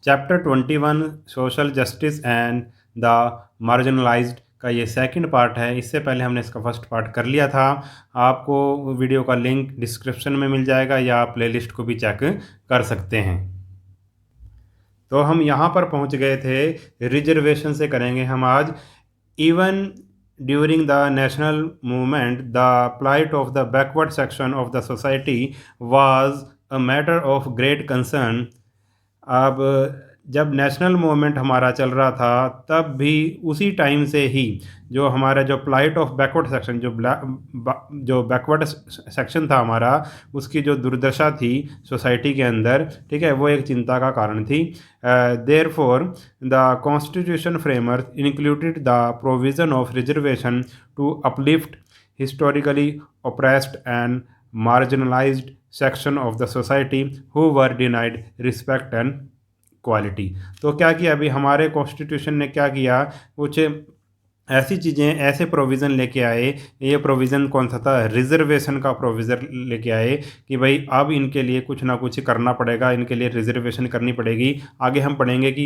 Chapter 21 social justice and the marginalised का ये second part है। इससे पहले हमने इसका फर्स्ट पार्ट कर लिया था। आपको वीडियो का लिंक डिस्क्रिप्शन में मिल जाएगा या आप प्लेलिस्ट को भी चेक कर सकते हैं। तो हम यहाँ पर पहुँच गए थे, रिजर्वेशन से करेंगे हम आज। Even during the national movement the plight of the backward section of the society was a matter of great concern. अब जब नेशनल मूवमेंट हमारा चल रहा था तब भी उसी टाइम से ही जो हमारा जो plight ऑफ बैकवर्ड सेक्शन जो बैकवर्ड सेक्शन था हमारा, उसकी जो दुर्दशा थी सोसाइटी के अंदर, ठीक है, वो एक चिंता का कारण थी। Therefore the constitution framework included the provision of reservation to uplift historically oppressed and marginalized section of the society who were denied respect and quality. तो क्या किया अभी हमारे कॉन्स्टिट्यूशन ने, क्या किया, कुछ ऐसी चीज़ें, ऐसे प्रोविज़न लेके आए। ये प्रोविज़न कौन सा था? रिजर्वेशन का प्रोविज़न लेके आए कि भाई अब इनके लिए कुछ ना कुछ करना पड़ेगा, इनके लिए रिजर्वेशन करनी पड़ेगी। आगे हम पढ़ेंगे कि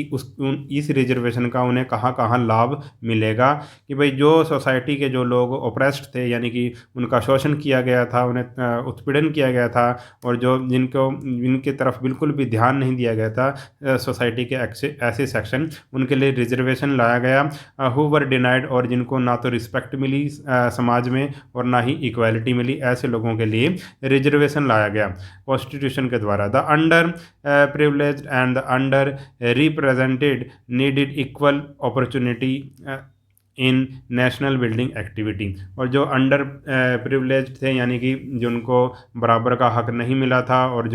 इस रिजर्वेशन का उन्हें कहाँ कहाँ लाभ मिलेगा, कि भाई जो सोसाइटी के जो लोग ओप्रेस्ड थे, यानी कि उनका शोषण किया गया था, उन्हें उत्पीड़न किया गया था, और जो जिनके तरफ बिल्कुल भी ध्यान नहीं दिया गया था सोसाइटी के ऐसे सेक्शन, उनके लिए रिजर्वेशन लाया गया। हु वर डिनाइड, और जिनको ना तो रिस्पेक्ट मिली समाज में और ना ही इक्वालिटी मिली, ऐसे लोगों के लिए रिजर्वेशन लाया गया कॉन्स्टिट्यूशन के द्वारा। The under privileged and the under represented needed equal opportunity in national building activity. और जो अंडर प्रिविलेज्ड थे, यानी कि जिनको बराबर का हक नहीं मिला था, और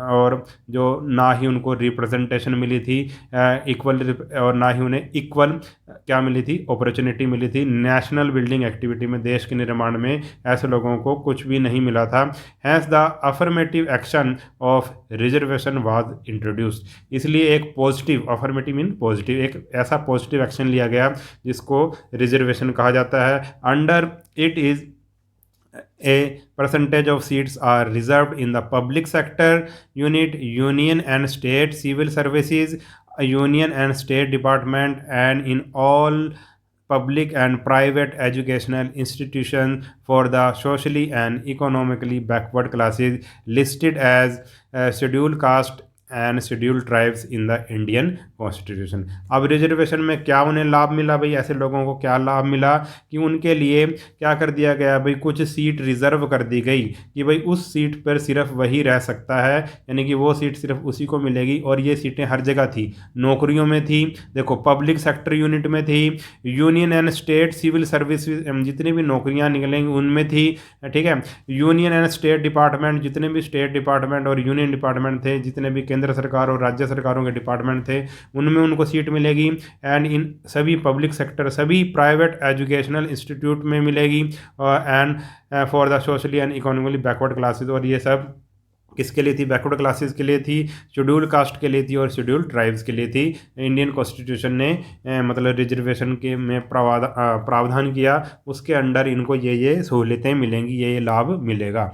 और जो ना ही उनको रिप्रेजेंटेशन मिली थी इक्वल, और ना ही उन्हें इक्वल क्या मिली थी, अपॉर्चुनिटी मिली थी नेशनल बिल्डिंग एक्टिविटी में, देश के निर्माण में, ऐसे लोगों को कुछ भी नहीं मिला था। Has the affirmative action of reservation was introduced. इसलिए एक पॉजिटिव, अफर्मेटिव मीन पॉजिटिव, एक ऐसा पॉजिटिव एक्शन लिया गया जिसको रिजर्वेशन कहा जाता है। Under it is a percentage of seats are reserved in the public sector unit, union and state civil services, union and state department, and in all public and private educational institutions for the socially and economically backward classes listed as scheduled caste and scheduled tribes in the Indian constitution. अब reservation में क्या उन्हें लाभ मिला भाई, ऐसे लोगों को क्या लाभ मिला कि उनके लिए क्या कर दिया गया भाई, कुछ सीट रिजर्व कर दी गई कि भाई उस सीट पर सिर्फ वही रह सकता है, यानी कि वो सीट सिर्फ उसी को मिलेगी। और ये सीटें हर जगह थी, नौकरियों में थी, देखो पब्लिक सेक्टर यूनिट में थी, union and state civil service जितनी भी नौकरियाँ निकलेंगी उनमें थी, ठीक है, यूनियन एंड स्टेट डिपार्टमेंट, जितने भी स्टेट डिपार्टमेंट और यूनियन डिपार्टमेंट थे, जितने भी केंद्र सरकार और राज्य सरकारों के डिपार्टमेंट थे, उनमें उनको सीट मिलेगी। एंड इन सभी पब्लिक सेक्टर, सभी प्राइवेट एजुकेशनल इंस्टीट्यूट में मिलेगी। And for the socially and economically backward classes, और ये सब किसके लिए थी? बैकवर्ड क्लासेस के लिए थी, शेड्यूल कास्ट के लिए थी, और शेड्यूल ट्राइब्स के लिए थी। इंडियन कॉन्स्टिट्यूशन ने मतलब रिजर्वेशन के में प्रावधान किया, उसके अंडर इनको ये सहूलियतें मिलेंगी, ये लाभ मिलेगा।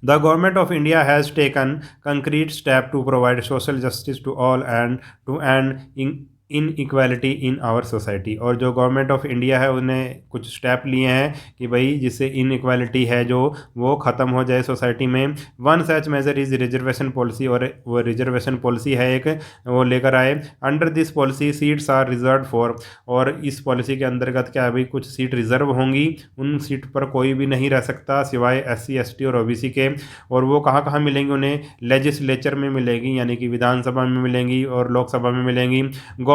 The government of India has taken concrete steps to provide social justice to all and to end inequality in our society. और जो गवर्नमेंट ऑफ इंडिया है उन्हें कुछ स्टेप लिए हैं कि भाई जिससे इनइक्वालिटी है जो वो ख़त्म हो जाए सोसाइटी में। One such major is reservation policy, और वो रिजर्वेशन पॉलिसी है एक, वो लेकर आए। Under this policy seats are reserve for, और इस पॉलिसी के अंतर्गत क्या है भाई, कुछ सीट रिजर्व होंगी, उन सीट पर कोई भी नहीं रह सकता सिवाय SC ST और OBC के। और वो कहाँ कहाँ मिलेंगी उन्हें? लेजिस्लेचर में मिलेंगी, यानी कि विधानसभा में मिलेंगी और लोकसभा में मिलेंगी,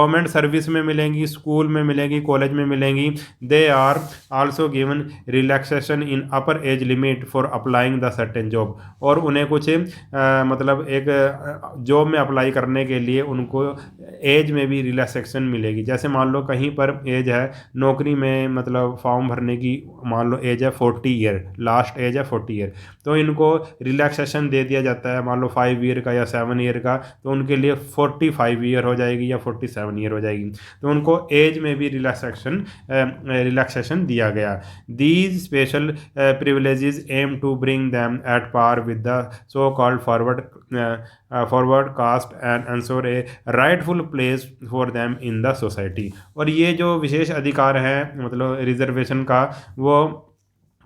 गवर्नमेंट सर्विस में मिलेंगी, स्कूल में मिलेंगी, कॉलेज में मिलेंगी। They are also given relaxation in upper age limit for applying the certain job, और उन्हें कुछ मतलब एक जॉब में अप्लाई करने के लिए उनको एज में भी रिलैक्सेशन मिलेगी। जैसे मान लो कहीं पर एज है नौकरी में, मतलब फॉर्म भरने की मान लो एज है 40 ईयर, लास्ट एज है 40 ईयर, तो इनको रिलैक्सेशन दे दिया जाता है मान लो 5 ईयर का या 7 ईयर का, तो उनके लिए 45 ईयर हो जाएगी या 47 ईयर हो जाएगी। तो उनको एज में भी रिलैक्सेशन दिया गया। These special privileges aim to bring them at par with the so-called forward caste and ensure a rightful place for them in the society। और ये जो विशेष अधिकार है मतलब रिजर्वेशन का, वो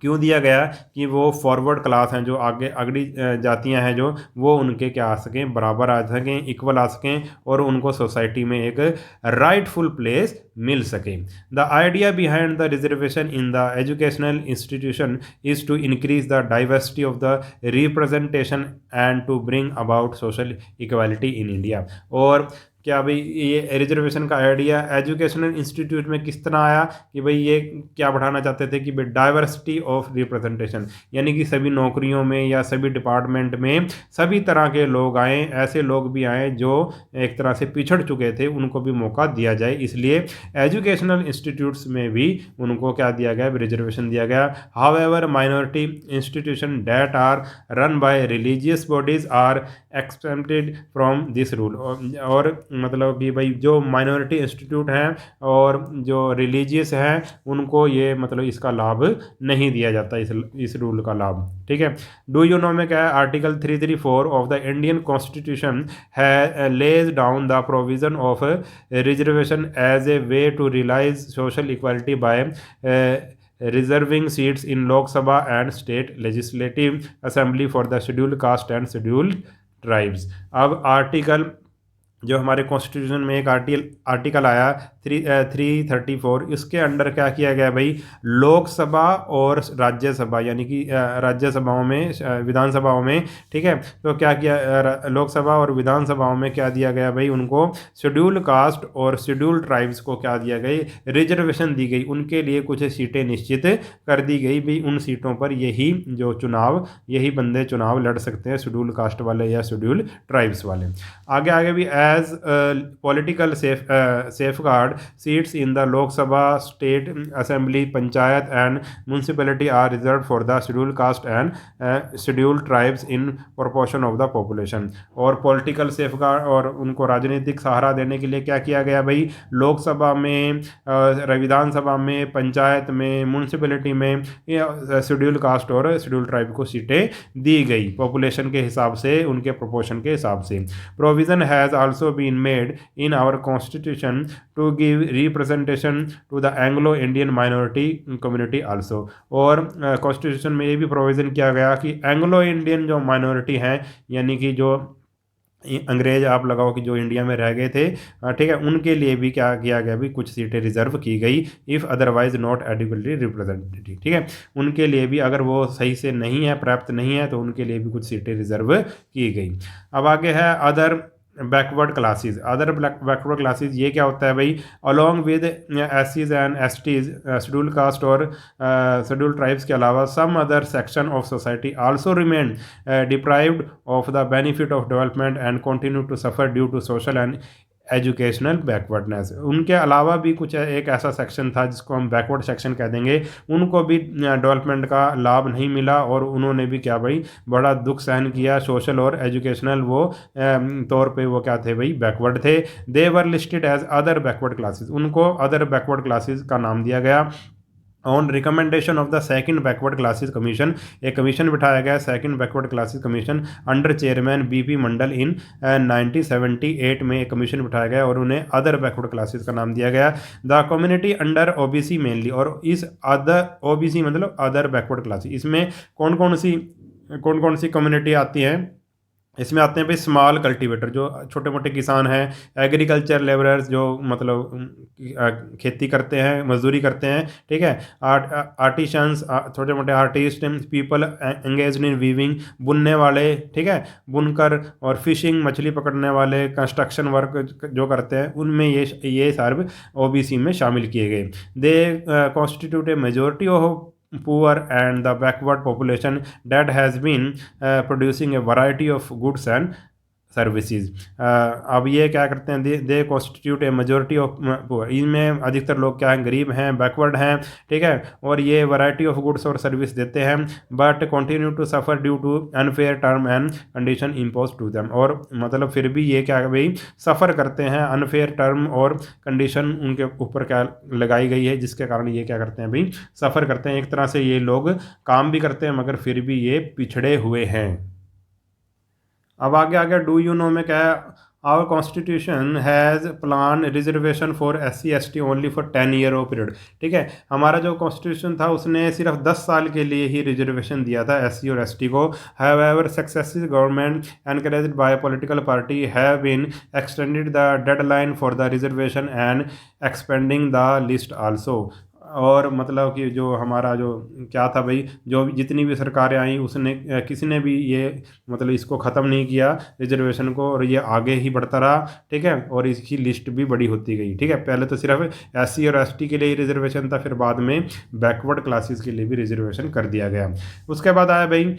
क्यों दिया गया कि वो फॉरवर्ड क्लास हैं, जो आगे अगली जातियां हैं जो, वो उनके क्या आ सकें, बराबर आ सकें, इक्वल आ सकें और उनको सोसाइटी में एक राइटफुल प्लेस मिल सके। The idea behind the reservation in the educational institution is to increase the diversity of the representation and to bring about social equality in India. और क्या भाई ये रिजर्वेशन का आइडिया एजुकेशनल इंस्टीट्यूट में किस तरह आया कि भाई ये क्या बढ़ाना चाहते थे कि भाई डाइवर्सिटी ऑफ रिप्रेजेंटेशन, यानी कि सभी नौकरियों में या सभी डिपार्टमेंट में सभी तरह के लोग आएँ, ऐसे लोग भी आएँ जो एक तरह से पिछड़ चुके थे, उनको भी मौका दिया जाए। इसलिए एजुकेशनल इंस्टीट्यूट्स में भी उनको क्या दिया गया, रिजर्वेशन दिया गया। However minority institution that are run by religious bodies are excepted from this rule. और मतलब कि भाई जो माइनॉरिटी इंस्टीट्यूट हैं और जो रिलीजियस हैं उनको ये मतलब इसका लाभ नहीं दिया जाता, इस रूल का लाभ। ठीक है। डू यू नो में क्या है, article 334 of the Indian constitution है lays down the provision of reservation as a way to realize social equality by reserving seats in Lok Sabha and state legislative assembly for the scheduled caste and scheduled tribes। अब article जो हमारे constitution में एक article आया 334, इसके under क्या किया गया भाई, लोकसभा और राज्यसभा यानी कि राज्यसभाओं में, विधानसभाओं में, ठीक है, तो क्या किया, लोकसभा और विधानसभाओं में क्या दिया गया भाई, उनको शेड्यूल कास्ट और शेड्यूल ट्राइब्स को क्या दिया गई, रिजर्वेशन दी गई, उनके लिए कुछ सीटें निश्चित कर दी गई भाई, उन सीटों पर यही बंदे चुनाव लड़ सकते हैं, शेड्यूल कास्ट वाले या शेड्यूल ट्राइब्स वाले। आगे भी as political safeguard seats in the Lok Sabha, State Assembly, Panchayat and municipality are reserved for the scheduled caste and scheduled tribes in proportion of the population। और political safeguard और उनको राजनीतिक सहारा देने के लिए क्या किया गया भाई, लोकसभा में, विधानसभा में, पंचायत में, म्यूनसिपैलिटी में शेड्यूल कास्ट और शेड्यूल ट्राइब को सीटें दी गई पॉपुलेशन के हिसाब से, उनके प्रोपोर्शन के हिसाब से। Provision has also been made in our constitution to give representation to the Anglo-Indian minority community also। और कॉन्स्टिट्यूशन में ये भी प्रोविज़न किया गया कि एंग्लो इंडियन जो माइनॉरिटी हैं, यानी कि जो अंग्रेज आप लगाओ कि जो इंडिया में रह गए थे, ठीक है, उनके लिए भी क्या किया गया भी, कुछ सीटें रिजर्व की गई, if otherwise not adequately represented. ठीक है, उनके लिए भी अगर वो सही से नहीं है, पर्याप्त नहीं है, तो उनके लिए भी कुछ सीटें रिजर्व की गई। अब आगे है other backward classes. Other backward classes ये क्या होता है भाई, अलॉन्ग विद एससीज एंड एसटीज, शेड्यूल कास्ट और शेड्यूल ट्राइब्स के अलावा some other section of society also remain deprived of the benefit of development and continue to suffer due to social and educational backwardness. उनके अलावा भी कुछ एक ऐसा सेक्शन था जिसको हम बैकवर्ड सेक्शन कह देंगे, उनको भी डेवलपमेंट का लाभ नहीं मिला और उन्होंने भी क्या भाई, बड़ा दुख सहन किया, सोशल और एजुकेशनल वो तौर पे वो क्या थे भाई, बैकवर्ड थे। They were listed as other backward classes, उनको अदर बैकवर्ड क्लासेस का नाम दिया गया। On recommendation of the second backward classes commission, एक कमीशन बिठाया गया second backward classes commission under chairman BP Mandal in 1978 में एक कमीशन बिठाया गया और उन्हें अदर बैकवर्ड क्लासेस का नाम दिया गया। The community under OBC mainly, और इस अदर ओबीसी मतलब अदर बैकवर्ड क्लासेस, इसमें कौन कौन सी कम्युनिटी आती हैं, इसमें आते हैं भाई स्मॉल कल्टीवेटर, जो छोटे मोटे किसान हैं, एग्रीकल्चर लेबरर्स जो मतलब खेती करते हैं, मजदूरी करते हैं, ठीक है, आर्टिशंस छोटे मोटे artist, people engaged in weaving, बुनने वाले, ठीक है, बुनकर, और फिशिंग मछली पकड़ने वाले, कंस्ट्रक्शन वर्क जो करते हैं, उनमें ये सारे ओबीसी में शामिल किए गए। They constitute A majority of poor and the backward population that has been producing a variety of goods and services. अब ये क्या करते हैं, they constitute A majority of poor, इनमें अधिकतर लोग क्या हैं, गरीब हैं, बैकवर्ड हैं, ठीक है, और ये वैरायटी ऑफ गुड्स और सर्विस देते हैं, but continue to suffer due to unfair term and condition impose to them, और मतलब फिर भी ये क्या भाई सफ़र करते हैं, अनफेयर टर्म और कंडीशन उनके ऊपर क्या लगाई गई है, जिसके कारण ये क्या करते हैं भाई सफ़र करते हैं। एक तरह से ये लोग काम भी करते हैं मगर फिर भी ये पिछड़े हुए हैं। अब आगे आगे डू यू नो में क्या है, our constitution has plan reservation for SC ST only for 10 year of period, ठीक है, हमारा जो कॉन्स्टिट्यूशन था उसने सिर्फ 10 साल के लिए ही रिजर्वेशन दिया था SC और ST को। However successive government encouraged by political party have been extended the deadline for the reservation and expending the list also, और मतलब कि जो हमारा जो क्या था भाई, जो जितनी भी सरकारें आई उसने किसी ने भी ये मतलब इसको ख़त्म नहीं किया रिजर्वेशन को, और ये आगे ही बढ़ता रहा, ठीक है, और इसकी लिस्ट भी बड़ी होती गई, ठीक है। पहले तो सिर्फ SC और ST के लिए ही रिजर्वेशन था, फिर बाद में बैकवर्ड क्लासेस के लिए भी रिजर्वेशन कर दिया गया। उसके बाद आया भाई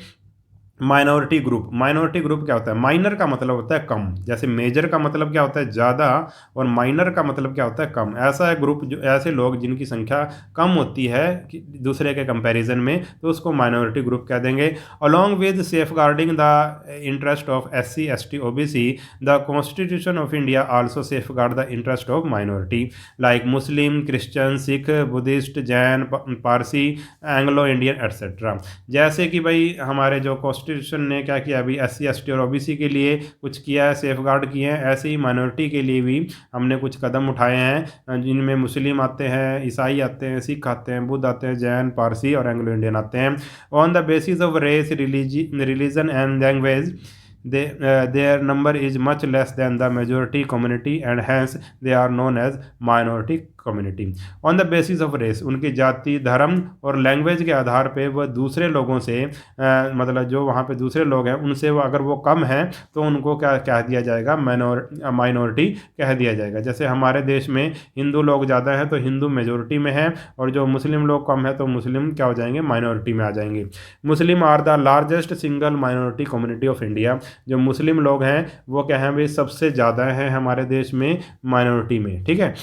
माइनॉरिटी ग्रुप। माइनॉरिटी ग्रुप क्या होता है, माइनर का मतलब होता है कम, जैसे मेजर का मतलब क्या होता है ज़्यादा, और माइनर का मतलब क्या होता है कम। ऐसा है ग्रुप, जो ऐसे लोग जिनकी संख्या कम होती है दूसरे के कंपैरिजन में, तो उसको माइनॉरिटी ग्रुप कह देंगे। Along with safeguarding the interest of SC ST OBC, the constitution of India also safeguard the interest of minority like Muslim, Christian, Sikh, Buddhist, Jain, Parsi, Anglo Indian etcetera. जैसे कि भाई हमारे जो कॉन्स्टिट्यूशन ने क्या किया अभी SC ST और OBC के लिए कुछ किया है, सेफ गार्ड किए हैं, ऐसे ही माइनॉरिटी के लिए भी हमने कुछ कदम उठाए हैं, जिनमें मुस्लिम आते हैं, ईसाई आते हैं, सिख आते हैं, बुद्ध आते हैं, जैन, पारसी और एंग्लो इंडियन आते हैं। On the basis of race, religion and language, their number is much less than the majority community and hence they are known as minority community. On the basis of race, उनकी जाति, धर्म और language के आधार पे वह दूसरे लोगों से मतलब जो वहाँ पे दूसरे लोग हैं उनसे वो अगर वो कम हैं तो उनको क्या कह दिया जाएगा, माइनॉरिटी कह दिया जाएगा। जैसे हमारे देश में हिंदू लोग ज़्यादा हैं तो हिंदू मेजोरिटी में है, और जो मुस्लिम लोग कम है तो मुस्लिम क्या हो जाएंगे, माइनॉरिटी में आ जाएंगे। Muslim are the largest single minority community of India, जो मुस्लिम लोग हैं वो क्या हैं भाई सबसे ज़्यादा हैं हमारे देश में माइनॉरिटी में, ठीक है।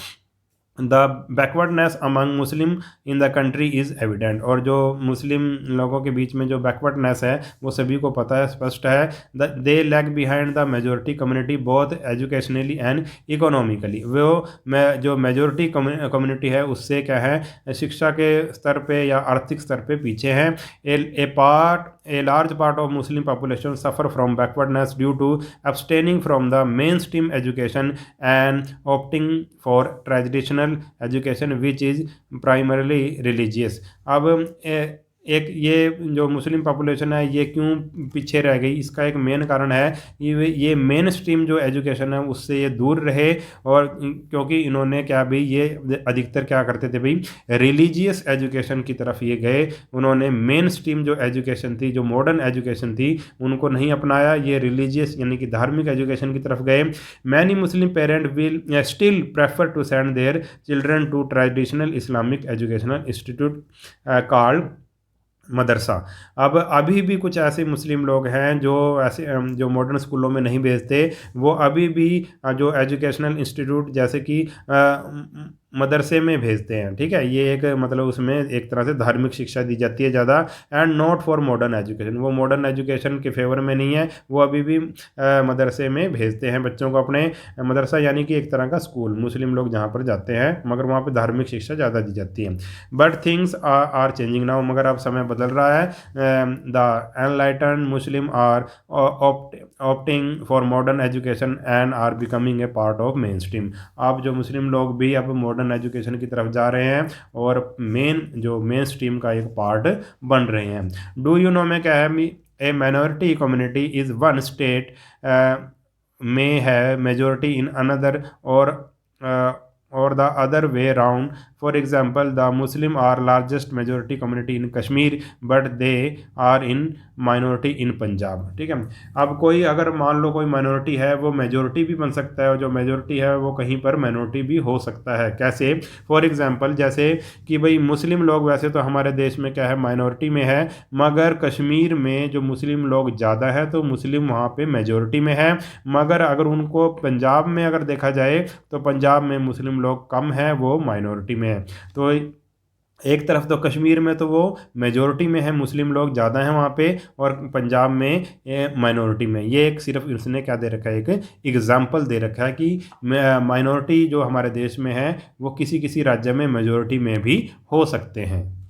The backwardness among Muslim in the country is evident, और जो मुस्लिम लोगों के बीच में जो बैकवर्डनेस है वो सभी को पता है, स्पष्ट है। They lag behind the majority community both educationally and economically, वो जो मेजोरिटी कम्युनिटी है उससे क्या है शिक्षा के स्तर पे या आर्थिक स्तर पे पीछे हैं। A large part of Muslim population suffer from backwardness due to abstaining from the mainstream education and opting for traditional education which is primarily religious। अब एक ये जो मुस्लिम पॉपुलेशन है ये क्यों पीछे रह गई, इसका एक मेन कारण है ये मेन स्ट्रीम जो एजुकेशन है उससे ये दूर रहे, और क्योंकि इन्होंने क्या भी ये अधिकतर क्या करते थे भाई रिलीजियस एजुकेशन की तरफ ये गए, उन्होंने मेन स्ट्रीम जो एजुकेशन थी, जो मॉडर्न एजुकेशन थी उनको नहीं अपनाया, ये रिलीजियस यानी कि धार्मिक एजुकेशन की तरफ गए। Many Muslim parent will still prefer to send their children to traditional Islamic educational institute called madrasa. अब अभी भी कुछ ऐसे मुस्लिम लोग हैं जो ऐसे जो मॉडर्न स्कूलों में नहीं भेजते, वो अभी भी जो एजुकेशनल इंस्टीट्यूट जैसे कि मदरसे में भेजते हैं, ठीक है। ये एक मतलब उसमें एक तरह से धार्मिक शिक्षा दी जाती है ज़्यादा, and not for modern education, वो मॉडर्न एजुकेशन के फेवर में नहीं है, वो अभी भी मदरसे में भेजते हैं बच्चों को अपने। मदरसा यानी कि एक तरह का स्कूल, मुस्लिम लोग जहाँ पर जाते हैं, मगर वहाँ पर धार्मिक शिक्षा ज़्यादा दी जाती है। But things are changing now, मगर अब समय बदल रहा है। The enlighten Muslim are opting for modern education and are becoming a part of mainstream. अब जो मुस्लिम लोग भी अब मॉडर्न एजुकेशन की तरफ जा रहे हैं और जो मेन स्ट्रीम का एक पार्ट बन रहे हैं। डू यू नो में क्या है, a minority community is one state में है मेजोरिटी इन अनदर, और or the other way around. For example, the Muslim are largest majority community in Kashmir, but they are in minority in Punjab. ठीक है। अब कोई अगर मान लो कोई माइनॉरिटी है वो मेजोरिटी भी बन सकता है, और जो मेजोरिटी है वो कहीं पर माइनॉरिटी भी हो सकता है। कैसे? फॉर एग्जांपल, जैसे कि भाई मुस्लिम लोग वैसे तो हमारे देश में क्या है, माइनॉरिटी में है, मगर कश्मीर में जो मुस्लिम लोग ज़्यादा है तो मुस्लिम वहाँ पे मेजोरिटी में है। मगर अगर उनको पंजाब में अगर देखा जाए तो पंजाब में मुस्लिम लोग कम है, वो माइनॉरिटी में है। तो एक तरफ तो कश्मीर में तो वो मेजोरिटी में है, मुस्लिम लोग ज़्यादा हैं वहाँ पे, और पंजाब में माइनॉरिटी में। ये एक सिर्फ इसने क्या दे रखा है, एक एग्जाम्पल दे रखा है कि माइनॉरिटी जो हमारे देश में है वो किसी किसी राज्य में मेजोरिटी में भी हो सकते हैं।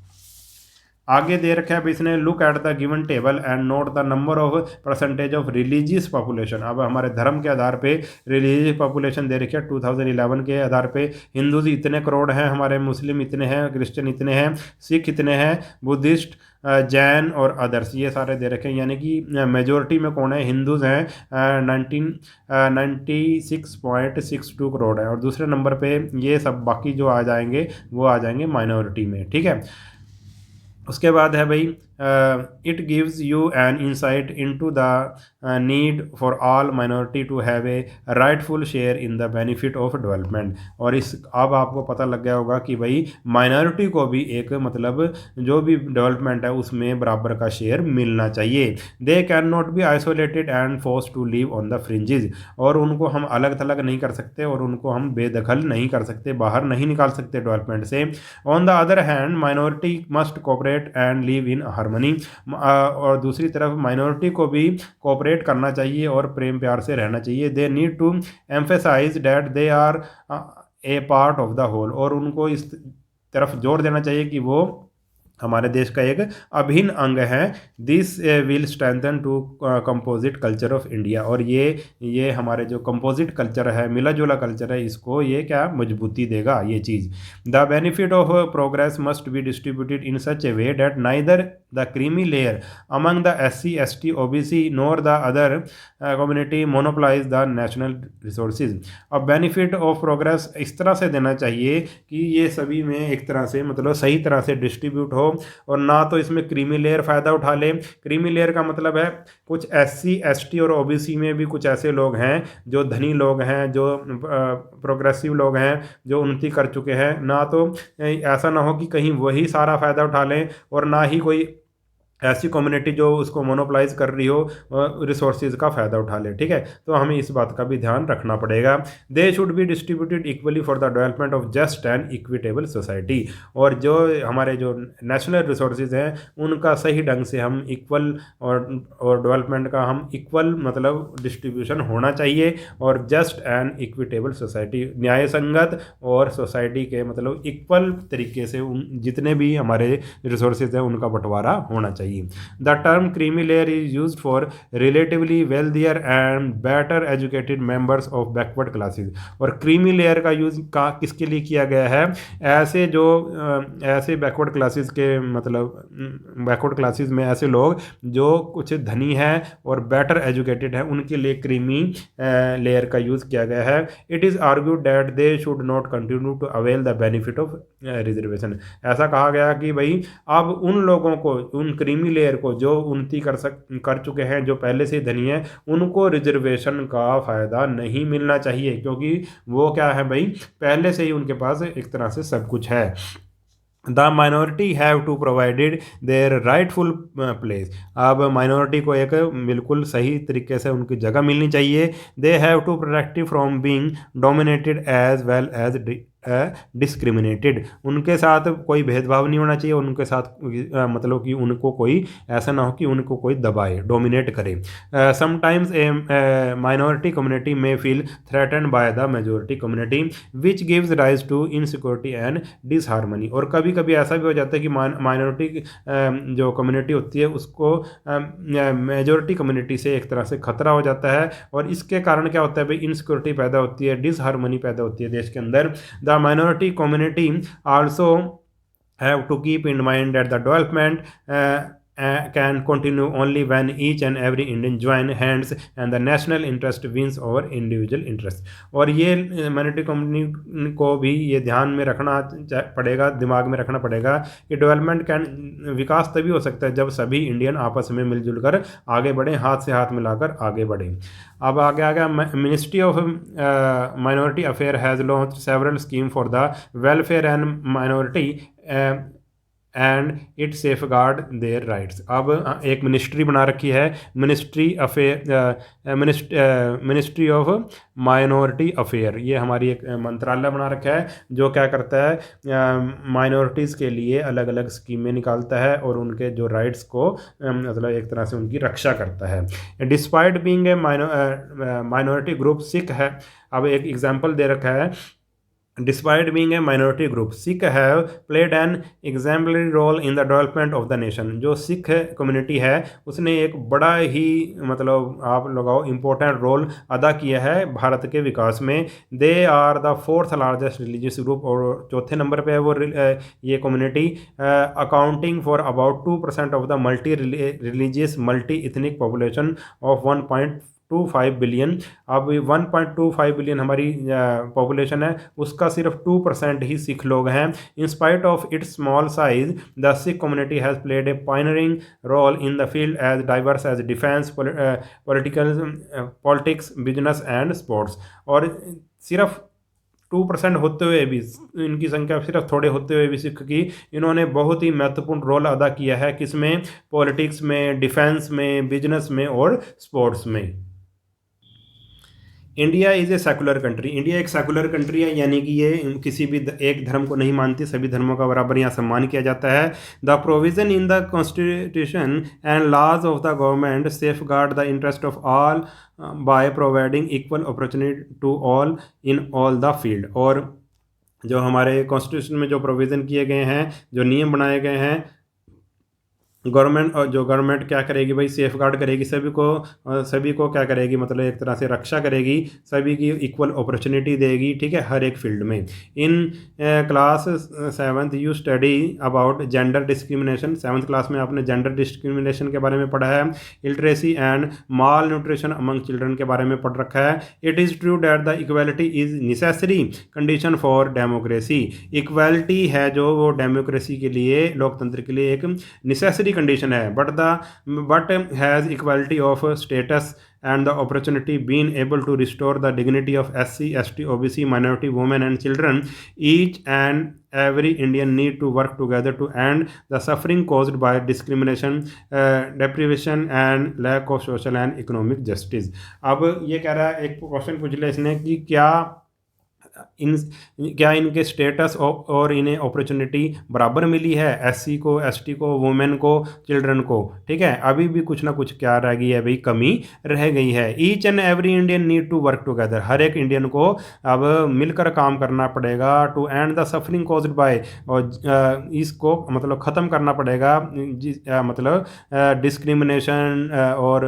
आगे दे रखा है इसने, look at the given table and note the number of percentage of religious population. अब हमारे धर्म के आधार पे रिलीजियस पॉपुलेशन दे रखी है 2011 के आधार पे। हिंदूज इतने करोड़ हैं, हमारे मुस्लिम इतने हैं, क्रिश्चियन इतने हैं, सिख इतने हैं, बुद्धिस्ट, जैन और अदर्स, ये सारे दे रखे हैं। यानी कि मेजोरिटी में कौन है, हिंदूज हैं, 96.62 करोड़ है, और दूसरे नंबर पे ये सब बाकी जो आ जाएंगे वो आ जाएंगे माइनॉरिटी में। ठीक है। उसके बाद है भाई, it gives you an insight into the need for all minority to have a rightful share in the benefit of development. और इस अब आपको पता लग गया होगा कि भाई माइनॉरिटी को भी एक मतलब जो भी डेवलपमेंट है उसमें बराबर का शेयर मिलना चाहिए। They cannot be isolated and force to live on the fringes. और उनको हम अलग थलग नहीं कर सकते, और उनको हम बेदखल नहीं कर सकते, बाहर नहीं निकाल सकते डेवलपमेंट से। On the other hand minority must cooperate and live in harmony. और दूसरी तरफ माइनॉरिटी को भी कोऑपरेट करना चाहिए और प्रेम प्यार से रहना चाहिए। They need to emphasise that they are a part of the whole. और उनको इस तरफ जोर देना चाहिए कि वो हमारे देश का एक अभिन्न अंग है। This will strengthen to composite culture of India. और ये हमारे जो कंपोजिट कल्चर है, मिला जुला कल्चर है, इसको ये क्या मजबूती देगा ये चीज़। The benefit of progress must be distributed in such a way that neither the creamy layer among the SC ST OBC nor the other community monopolize the national resources. अब बेनिफिट ऑफ प्रोग्रेस इस तरह से देना चाहिए कि ये सभी में एक तरह से मतलब सही तरह से डिस्ट्रीब्यूट हो, और ना तो इसमें क्रीमी लेयर फ़ायदा उठा ले। क्रीमी लेयर का मतलब है कुछ SC ST और OBC में भी कुछ ऐसे लोग हैं जो धनी लोग हैं, जो प्रोग्रेसिव लोग हैं, जो उन्नति कर चुके हैं। ना तो ऐसा ना हो कि कहीं वही सारा फ़ायदा उठा लें, और ना ही कोई ऐसी कम्युनिटी जो उसको मोनोपलाइज कर रही हो रिसोर्सेज का फ़ायदा उठा ले। ठीक है। तो हमें इस बात का भी ध्यान रखना पड़ेगा। They should be distributed equally for the development of just and equitable society. और जो हमारे जो नेशनल रिसोर्सेज हैं उनका सही ढंग से हम इक्वल और डेवलपमेंट का हम इक्वल मतलब डिस्ट्रीब्यूशन होना चाहिए, और जस्ट एंड इक्विटेबल सोसाइटी न्याय संगत और सोसाइटी के मतलब इक्वल तरीके से उन जितने भी हमारे रिसोर्सेज हैं उनका बंटवारा होना चाहिए। The term creamy layer is used for relatively wealthier and better educated members of backward classes। और क्रीमी लेयर का यूज़ किसके लिए किया गया है, ऐसे जो ऐसे बैकवर्ड क्लासेस के मतलब बैकवर्ड क्लासेस में ऐसे लोग जो कुछ धनी हैं और बेटर एजुकेटेड हैं उनके लिए क्रीमी लेयर का यूज़ किया गया है। It is argued that they should not continue to avail the benefit of reservation. ऐसा कहा गया कि भाई अब उन लोगों को, उन क्रीमी लेयर को जो उन्नति कर चुके हैं, जो पहले से धनी है, उनको रिजर्वेशन का फ़ायदा नहीं मिलना चाहिए, क्योंकि वो क्या है भाई पहले से ही उनके पास एक तरह से सब कुछ है। The minority have to provided their rightful place. अब माइनॉरिटी को एक बिल्कुल सही तरीके से उनकी जगह मिलनी चाहिए। They have to protect from being dominated as well as discriminated. उनके साथ कोई भेदभाव नहीं होना चाहिए, उनके साथ मतलब कि उनको कोई ऐसा ना हो कि उनको कोई दबाए, डोमिनेट करे। Sometimes a minority community may feel threatened by the majority community which gives rise to insecurity and disharmony. और कभी कभी ऐसा भी हो जाता है कि माइनॉरिटी जो कम्युनिटी होती है उसको मेजोरिटी कम्युनिटी से एक तरह से खतरा हो जाता है, और इसके कारण क्या होता है भाई इनसिक्योरिटी पैदा होती है, डिसहार्मनी पैदा होती है देश के अंदर। The minority community also have to keep in mind that the development can continue only when each and every Indian join hands and the national interest wins over individual interest। और ये monetary community को भी ये ध्यान में रखना पड़ेगा, दिमाग में रखना पड़ेगा कि डेवलपमेंट कैन, विकास तभी हो सकता है जब सभी इंडियन आपस में मिलजुल कर आगे बढ़ें, हाथ से हाथ मिलाकर आगे बढ़ें। अब आगे आ गया, ministry of minority affair has launch several scheme for the welfare and minority and it safe guard their rights. अब एक मिनिस्ट्री बना रखी है, मिनिस्ट्री ऑफ माइनॉरिटी अफेयर, ये हमारी एक मंत्रालय बना रखा है जो क्या करता है, माइनॉरिटीज़ के लिए अलग अलग स्कीमें निकालता है और उनके जो राइट्स को मतलब एक तरह से उनकी रक्षा करता है। Despite being a minority group, Sikh है, अब एक एग्जाम्पल दे रखा है, Despite being a minority group, Sikh have played an exemplary role in the development of the nation। जो सिख कम्युनिटी है उसने एक बड़ा ही मतलब आप लगाओ इम्पोर्टेंट रोल अदा किया है भारत के विकास में। They are the fourth largest religious group, और चौथे नंबर पे है वो ये community, accounting for about 2% of the multi religious multi ethnic population of 1.25 billion. अब 1.25 बिलियन हमारी पॉपुलेशन है, उसका सिर्फ 2% ही सिख लोग हैं। In spite of its small size, the Sikh community has played a pioneering role in the field as diverse as defence, politics, business and sports. और सिर्फ 2% होते हुए भी, इनकी संख्या सिर्फ थोड़े होते हुए भी सिख की इन्होंने बहुत ही महत्वपूर्ण रोल अदा किया है, किसमें, पॉलिटिक्स में, डिफेंस में, बिजनेस में और स्पोर्ट्स में। India is a secular country, India एक सेकुलर कंट्री है, यानी कि ये किसी भी एक धर्म को नहीं मानती, सभी धर्मों का बराबर यहाँ सम्मान किया जाता है। The provision in the constitution and laws of the government safeguard the interest of all by providing equal opportunity to all in all the field. और जो हमारे कॉन्स्टिट्यूशन में जो प्रोविज़न किए गए हैं, जो नियम बनाए गए हैं, गवर्नमेंट, और जो गवर्नमेंट क्या करेगी भाई, सेफ गार्ड करेगी सभी को क्या करेगी, मतलब एक तरह से रक्षा करेगी, सभी की इक्वल अपॉर्चुनिटी देगी, ठीक है, हर एक फील्ड में। In class 7th you study about gender discrimination, 7th class में आपने जेंडर डिस्क्रिमिनेशन के बारे में पढ़ा है। Illiteracy and mall nutrition among children के बारे में पढ़ रखा है। It is true that the equality is necessary condition for democracy, equality है जो वो डेमोक्रेसी के लिए, लोकतंत्र के लिए एक नेसेसरी कंडीशन है। But has equality of status and the opportunity being able to restore the dignity of SC, ST, OBC, minority, women and children, each and every Indian need to work together to end the suffering caused by discrimination, deprivation and lack of social and economic justice। अब ये कह रहा है, एक question पूछ लिया इसने कि क्या इनके स्टेटस और इन्हें अपॉर्चुनिटी बराबर मिली है, एससी को, एसटी को, वुमेन को, चिल्ड्रन को, ठीक है, अभी भी कुछ ना कुछ क्या रह गई है भाई, कमी रह गई है। Each and every Indian need to work together, हर एक इंडियन को अब मिलकर काम करना पड़ेगा। To end the suffering caused by, और इसको मतलब ख़त्म करना पड़ेगा, मतलब डिस्क्रिमिनेशन और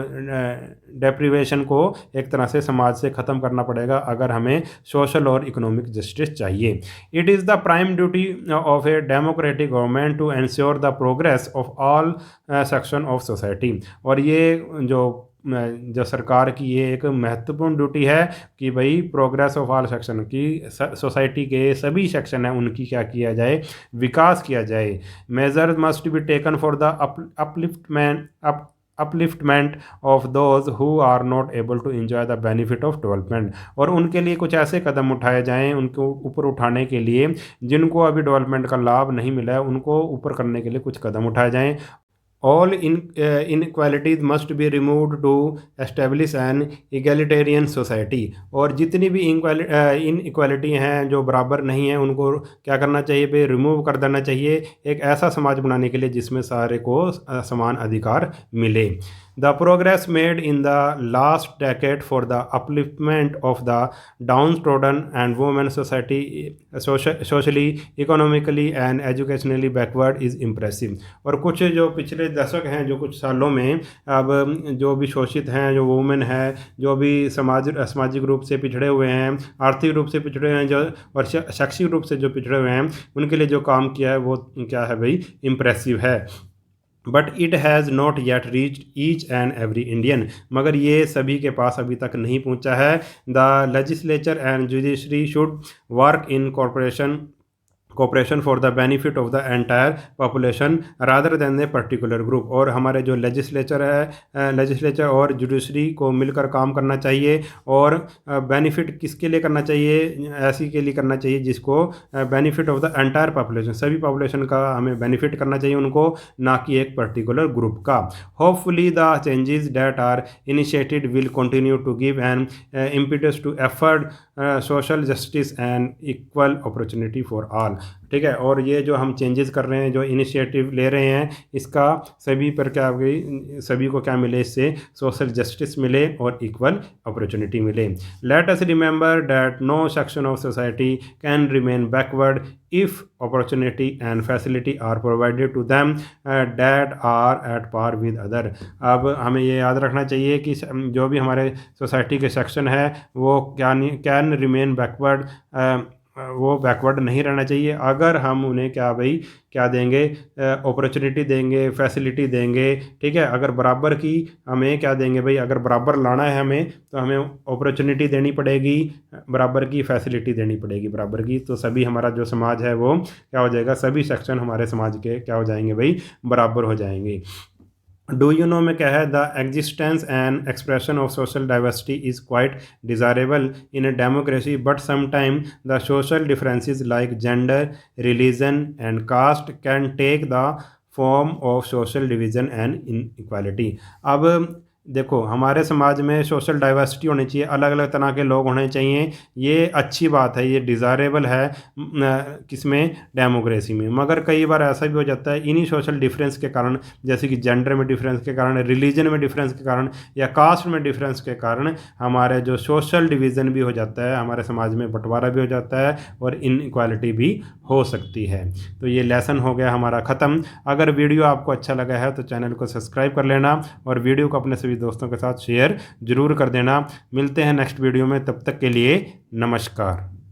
डेप्रिवेशन को एक तरह से समाज से ख़त्म करना पड़ेगा अगर हमें सोशल और इकोनॉमिक जस्टिस चाहिए। It is the prime duty of a democratic government to ensure the progress of all section of society. और ये जो सरकार की ये एक महत्वपूर्ण ड्यूटी है कि भाई प्रोग्रेस ऑफ ऑल सेक्शन की, सोसाइटी के सभी सेक्शन हैं उनकी क्या किया जाए, विकास किया जाए। Major must be taken for the upliftment of those who are not able to enjoy the benefit of development. और उनके लिए कुछ ऐसे कदम उठाए जाएं, उनको ऊपर उठाने के लिए, जिनको अभी डेवलपमेंट का लाभ नहीं मिला है उनको ऊपर करने के लिए कुछ कदम उठाए जाएं। All inequalities must be removed to establish an egalitarian society. और जितनी भी इनइक्वालिटी हैं जो बराबर नहीं हैं उनको क्या करना चाहिए भाई, रिमूव कर देना चाहिए, एक ऐसा समाज बनाने के लिए जिसमें सारे को समान अधिकार मिले। The progress made in the last decade for the upliftment of the downtrodden and women society, socially, economically and educationally backward is impressive। और कुछ जो पिछले दशक हैं, जो कुछ सालों में अब जो भी शोषित हैं, जो वुमेन है, जो भी सामाजिक रूप से पिछड़े हुए हैं, आर्थिक रूप से पिछड़े हुए हैं, जो और शैक्षिक रूप से जो पिछड़े हुए हैं, उनके लिए जो काम किया है वो क्या है भाई, इम्प्रेसिव है। But it has not yet reached each and every Indian, मगर ये सभी के पास अभी तक नहीं पहुंचा है। The legislature and judiciary should work in corporation for the benefit of the entire population rather than a particular group. और हमारे जो लेजिस्लेचर है, लेजिस्लेचर और जुडिशरी को मिलकर काम करना चाहिए, और बेनिफिट किसके लिए करना चाहिए, ऐसी के लिए करना चाहिए जिसको benefit of the entire population, सभी पॉपुलेशन का हमें बेनिफिट करना चाहिए उनको, ना कि एक पर्टिकुलर ग्रुप का। Hopefully the changes that are initiated will continue to give an impetus to effort social justice and equal opportunity for all. ठीक है, और ये जो हम चेंजेस कर रहे हैं, जो इनिशिएटिव ले रहे हैं, इसका सभी पर क्या होगी, सभी को क्या मिले, इससे सोशल जस्टिस मिले और इक्वल अपॉर्चुनिटी मिले। Let us remember that no section of society can remain backward if opportunity and facility are provided to them that are at par with other। अब हमें ये याद रखना चाहिए कि जो भी हमारे सोसाइटी के सेक्शन है वो कैन रिमेन बैकवर्ड, वो बैकवर्ड नहीं रहना चाहिए अगर हम उन्हें क्या भाई क्या देंगे, अपॉर्चुनिटी देंगे, फैसिलिटी देंगे। ठीक है, अगर बराबर की हमें क्या देंगे भाई, अगर बराबर लाना है हमें तो हमें अपॉर्चुनिटी देनी पड़ेगी, बराबर की फैसिलिटी देनी पड़ेगी बराबर की, तो सभी हमारा जो समाज है वो क्या हो जाएगा, सभी सेक्शन हमारे समाज के क्या हो जाएंगे भाई, बराबर हो जाएंगे। डू यू नो में क्या है, the existence and expression of social diversity is quite desirable in a democracy, but sometime the social differences like gender, religion and caste can take the form of social division and inequality. अब देखो, हमारे समाज में social diversity होनी चाहिए, अलग अलग तरह के लोग होने चाहिए, ये अच्छी बात है, ये डिज़ायरेबल है किसमें, डेमोक्रेसी में। मगर कई बार ऐसा भी हो जाता है इन्हीं सोशल डिफरेंस के कारण, जैसे कि जेंडर में डिफरेंस के कारण, रिलीजन में डिफरेंस के कारण, या कास्ट में डिफरेंस के कारण हमारे जो सोशल डिवीज़न भी हो जाता है, हमारे समाज में बंटवारा भी हो जाता है और इनइक्वालिटी भी हो सकती है। तो ये लेसन हो गया हमारा ख़त्म। अगर वीडियो आपको अच्छा लगा है तो चैनल को सब्सक्राइब कर लेना और वीडियो को अपने सभी दोस्तों के साथ शेयर ज़रूर कर देना। मिलते हैं नेक्स्ट वीडियो में, तब तक के लिए नमस्कार।